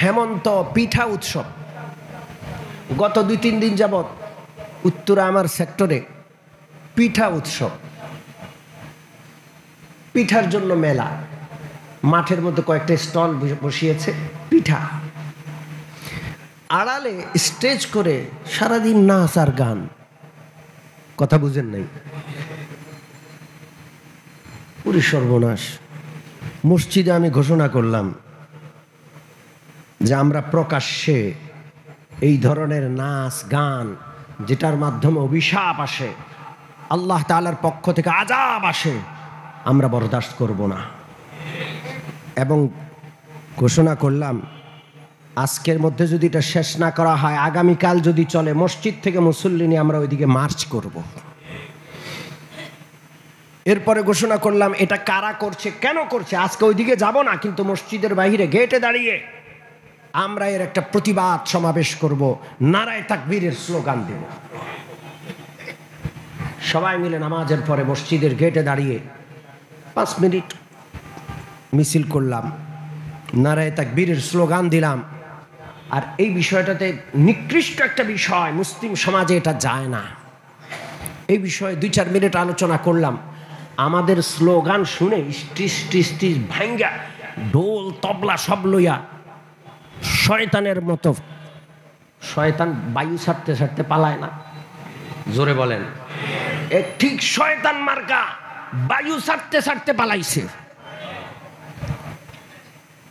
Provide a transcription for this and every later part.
হেমন্ত পিঠা উৎসব। গত 2-3 দিন যাবৎ উত্তরা আমার সেক্টরে পিঠা উৎসব, পিঠার জন্য মেলা। মাঠের মধ্যে কয়েকটা স্টল বসিয়েছে পিঠা, আড়ালে স্টেজ করে সারাদিন নাচ আর গান। কথা বুঝেন নাই? পুরি সর্বনাশ। মসজিদে আমি ঘোষণা করলাম যে আমরা প্রকাশ্যে এই ধরনের নাচ গান, যেটার মাধ্যমে অভিশাপ আসে, আল্লাহ তাআলার পক্ষ থেকে আযাব আসে, আমরা বরদাস্ত করব না। এবং ঘোষণা করলাম আজকের মধ্যে যদি এটা শেষ না করা হয়, আগামীকাল যদি চলে, মসজিদ থেকে মুসল্লি নিয়ে আমরা ওইদিকে মার্চ করব। এরপরে ঘোষণা করলাম এটা কারা করছে, কেন করছে, আজকে ওইদিকে যাব না, কিন্তু মসজিদের বাইরে গেটে দাঁড়িয়ে আমরা এর একটা প্রতিবাদ সমাবেশ করব, নারায়ে তাকবীরের স্লোগান দেব। সবাই মিলে নামাজের পরে মসজিদের গেটে দাঁড়িয়ে 5 মিনিট মিছিল করলাম, নারায়ে তাকবীরের স্লোগান দিলাম। আর এই বিষয়টাতে নিকৃষ্ট একটা বিষয়, মুসলিম সমাজে এটা যায় না। এই বিষয়ে 2-4 মিনিট আলোচনা করলাম। আমাদের স্লোগান শুনে স্টিস ভাঙ্গা ঢোল তবলা সব লইয়া শয়তানের মতো, শয়তান বায়ু ছাড়তে ছাড়তে পালায় না? জোরে বলেন। ঠিক শয়তান মার্কা বায়ু ছাড়তে ছাড়তে পালাইছে।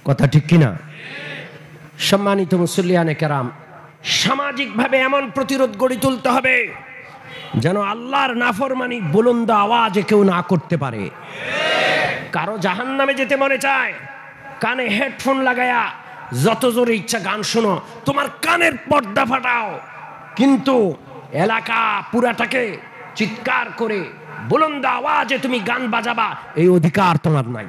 কথা ঠিক কিনা? সম্মানিত মুসল্লিয়ানে কেরাম, সামাজিকভাবে এমন প্রতিরোধ গড়ে তুলতে হবে যেন আল্লাহর নাফরমানি বুলন্দ আওয়াজে কেউ না করতে পারে। কারো জাহান্নামে যেতে মনে চায়, কানে হেডফোন লাগায়া যত জোরে ইচ্ছা গান শোনো, তোমার কানের পর্দা ফাটাও, কিন্তু এলাকা পুরাটাকে চিৎকার করে বুলন্দ আওয়াজে তুমি গান বাজাবা, এই অধিকার তোমার নাই।